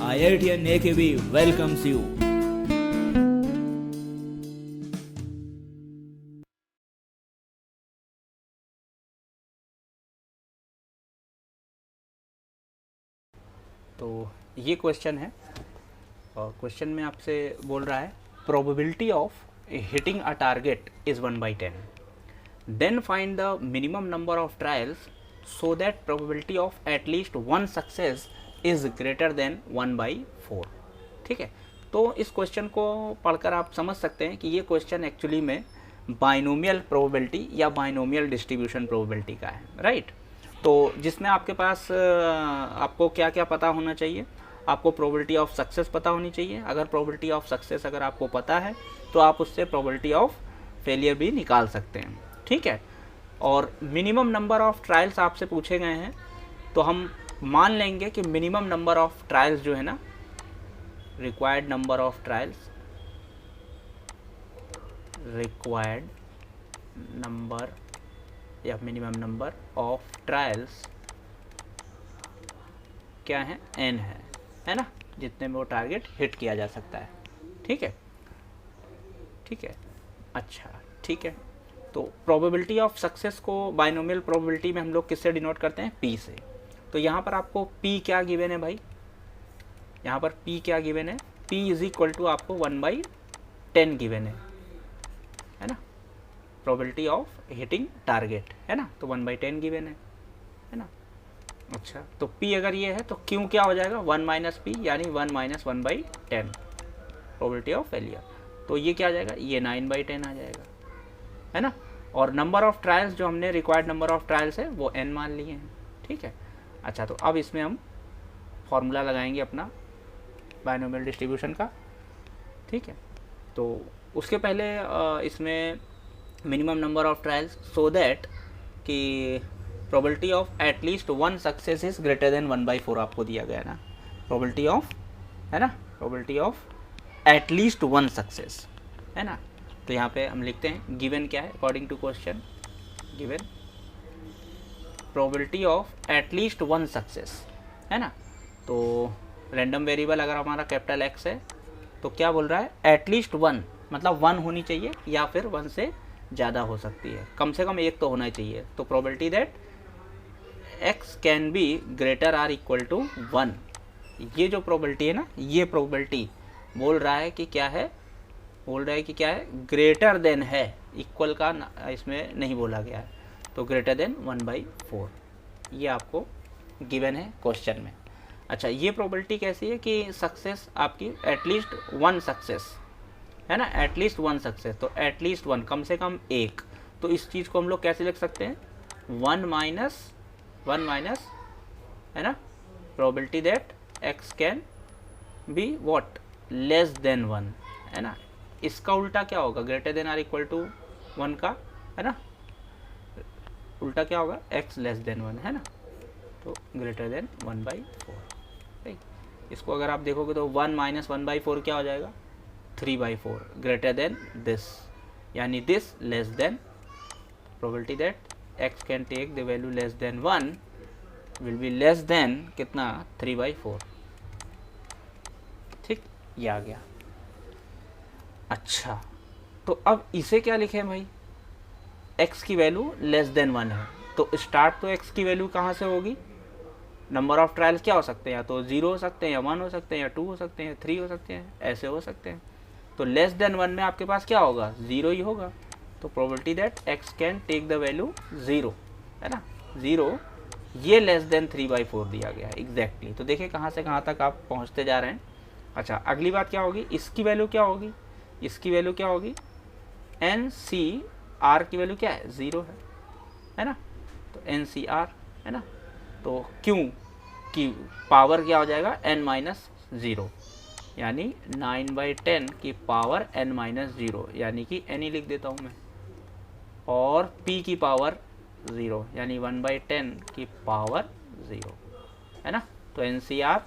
IITian AKB welcomes you. तो ये question है और क्वेश्चन में आपसे बोल रहा है probability of hitting a target is 1/10. Then find the minimum number of trials so that probability of at least one success is greater than 1/4. ठीक है, तो इस क्वेश्चन को पढ़कर आप समझ सकते हैं कि ये क्वेश्चन एक्चुअली में बाइनोमियल प्रोबेबिलिटी या बाइनोमियल डिस्ट्रीब्यूशन प्रोबेबिलिटी का है, राइट. तो जिसमें आपके पास आपको क्या क्या पता होना चाहिए. आपको प्रोबेबिलिटी ऑफ सक्सेस पता होनी चाहिए. अगर प्रोबेबिलिटी ऑफ सक्सेस अगर आपको पता है तो आप उससे प्रोबेबिलिटी ऑफ फेलियर भी निकाल सकते हैं. ठीक है, और मिनिमम नंबर ऑफ ट्रायल्स आपसे पूछे गए हैं तो हम मान लेंगे कि मिनिमम नंबर ऑफ ट्रायल्स जो है ना, required number of trials, required number या मिनिमम नंबर ऑफ ट्रायल्स क्या है, n है ना, जितने में वो टारगेट हिट किया जा सकता है. ठीक है, ठीक है, अच्छा ठीक है. तो प्रोबेबिलिटी ऑफ सक्सेस को बाइनोमियल प्रोबेबिलिटी में हम लोग किससे डिनोट करते हैं, p से. तो यहाँ पर आपको p क्या गिवन है भाई, यहाँ पर p क्या गिवन है, p इज इक्वल टू आपको 1/10 गिवन है ना, प्रोबेबिलिटी ऑफ हिटिंग टारगेट है ना, तो 1/10 गिवन है ना. अच्छा, तो p अगर ये है तो q क्या हो जाएगा, 1 माइनस पी यानी 1 माइनस 1/10 प्रोबेबिलिटी ऑफ फेलियर. तो ये क्या आ जाएगा, ये 9/10 आ जाएगा है ना. और नंबर ऑफ ट्रायल्स जो हमने रिक्वायर्ड नंबर ऑफ ट्रायल्स है वो n मान लिए हैं. ठीक है, अच्छा तो अब इसमें हम फॉर्मूला लगाएंगे अपना बाइनोमियल डिस्ट्रीब्यूशन का. ठीक है, तो उसके पहले इसमें minimum number of trials so that कि probability of at least one success is greater than 1/4 आपको दिया गया ना, प्रोबेबिलिटी ऑफ है ना, probability of at least one success है ना. तो यहाँ पे हम लिखते हैं गिवन क्या है according to question, given probability of at least one success है ना. तो रैंडम वेरिएबल अगर हमारा कैपिटल एक्स है तो क्या बोल रहा है, एटलीस्ट वन मतलब वन होनी चाहिए या फिर वन से ज़्यादा हो सकती है, कम से कम एक तो होना चाहिए. तो probability that x can be greater or equal to 1, ये जो प्रोबेबिलिटी है ना, ये प्रोबेबिलिटी बोल रहा है कि क्या है, बोल रहा है कि क्या है, ग्रेटर देन है, इक्वल का इसमें नहीं बोला गया है, तो ग्रेटर देन 1/4 ये आपको गिवन है क्वेश्चन में. अच्छा, ये प्रोबेबिलिटी कैसी है कि सक्सेस आपकी एटलीस्ट वन सक्सेस है ना, एटलीस्ट वन सक्सेस, तो एटलीस्ट वन कम से कम एक. तो इस चीज़ को हम लोग कैसे लिख सकते हैं, 1 माइनस है ना, probability that x can be what, less than 1 है ना. इसका उल्टा क्या होगा, greater than or equal to 1 का है ना, उल्टा क्या होगा, x लेस देन 1 है ना, तो ग्रेटर देन 1/4. इसको अगर आप देखोगे तो 1 माइनस 1/4 क्या हो जाएगा, 3/4 ग्रेटर देन दिस, यानी this less than, probability that x can take the value less than 1 will be less than कितना, 3/4. ठीक, ये आ गया. अच्छा, तो अब इसे क्या लिखें भाई, x की वैल्यू लेस देन 1 है, तो स्टार्ट तो x की वैल्यू कहाँ से होगी, नंबर ऑफ ट्रायल्स क्या हो सकते हैं, या तो 0 हो सकते हैं, या 1 हो सकते हैं, या 2 हो सकते हैं, 3 हो सकते हैं, ऐसे हो सकते हैं. तो लेस देन 1 में आपके पास क्या होगा, 0 ही होगा. तो probability that x can take the value 0 है ना, 0, ये लेस देन 3/4 दिया गया है एग्जैक्टली. तो देखिए कहाँ से कहाँ तक आप पहुँचते जा रहे हैं. अच्छा, अगली बात क्या होगी, इसकी वैल्यू क्या होगी, इसकी वैल्यू क्या होगी, NCR की वैल्यू क्या है, 0 है ना, तो NCR है ना. तो Q की पावर क्या हो जाएगा, n-0 यानी 9/10 की पावर n-0 यानी कि n ही लिख देता हूँ मैं, और P की पावर 0 यानी 1/10 की पावर 0 है ना. तो NCR,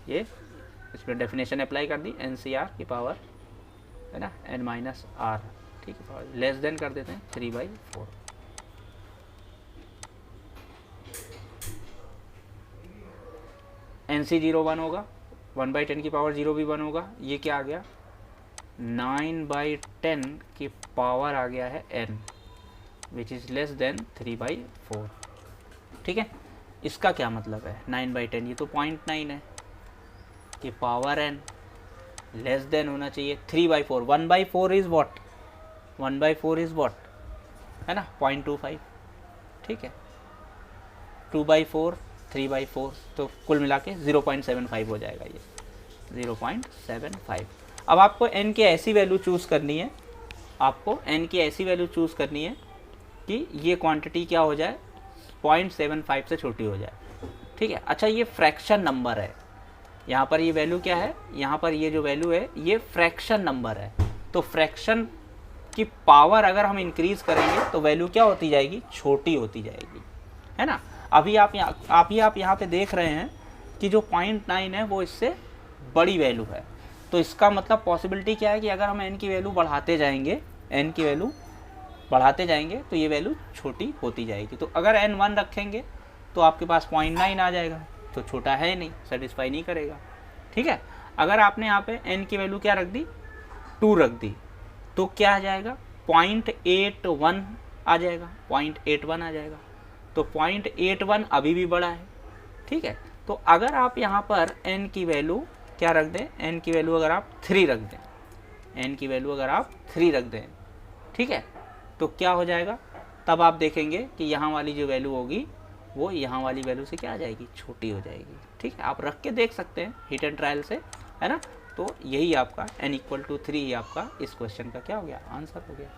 ये इसमें डेफिनेशन अप्लाई कर दी, NCR की पावर है ना n-r, ठीक है, लेस देन कर देते हैं 3/4. NC 01 होगा 1/10 की पावर 0 भी 1 होगा। ये क्या आ गया, 9/10 की पावर आ गया है n, which is less than 3/4। ठीक है, इसका क्या मतलब है, 9/10 ये तो 0.9 है कि पावर n लेस देन होना चाहिए 3/4। 1/4 इज़ वॉट, 1/4 इज़ वॉट, है ना, 0.25। ठीक है, 2/4, 3/4, तो कुल मिला के 0.75 हो जाएगा ये, 0.75। अब आपको n की ऐसी वैल्यू चूज़ करनी है, आपको n की ऐसी वैल्यू चूज़ करनी है कि ये क्वांटिटी क्या हो जाए, 0.75 से छोटी हो जाए। ठीक है, अच्छा ये फ्रैक्शन नंबर है, यहाँ पर ये वैल्यू क्या है, यहाँ पर ये जो वैल्यू है ये फ्रैक्शन नंबर है। तो फ्रैक्शन की पावर अगर हम इंक्रीज करेंगे तो वैल्यू क्या होती जाएगी, छोटी होती जाएगी, है ना। अभी आप यहाँ पे देख रहे हैं कि जो 0.9 है वो इससे बड़ी वैल्यू है। तो इसका मतलब पॉसिबिलिटी क्या है कि अगर हम n की वैल्यू बढ़ाते जाएंगे, n की वैल्यू बढ़ाते जाएंगे तो ये वैल्यू छोटी होती जाएगी। तो अगर n 1 रखेंगे तो आपके पास 0.9 आ जाएगा, तो छोटा है नहीं, सेटिस्फाई नहीं करेगा। ठीक है, अगर आपने यहाँ पे n की वैल्यू क्या रख दी, 2 रख दी, तो क्या आ जाएगा, 0.81 आ जाएगा, 0.81 आ जाएगा। तो 0.81 अभी भी बड़ा है। ठीक है, तो अगर आप यहाँ पर n की वैल्यू क्या रख दें, n की वैल्यू अगर आप 3 रख दें, n की वैल्यू अगर आप 3 रख दें, ठीक है, तो क्या हो जाएगा, तब आप देखेंगे कि यहाँ वाली जो वैल्यू होगी वो यहाँ वाली वैल्यू से क्या आ जाएगी, छोटी हो जाएगी। ठीक है, आप रख के देख सकते हैं हिट एंड ट्रायल से, है ना। तो यही आपका n = 3 ही आपका इस क्वेश्चन का क्या हो गया, आंसर हो गया।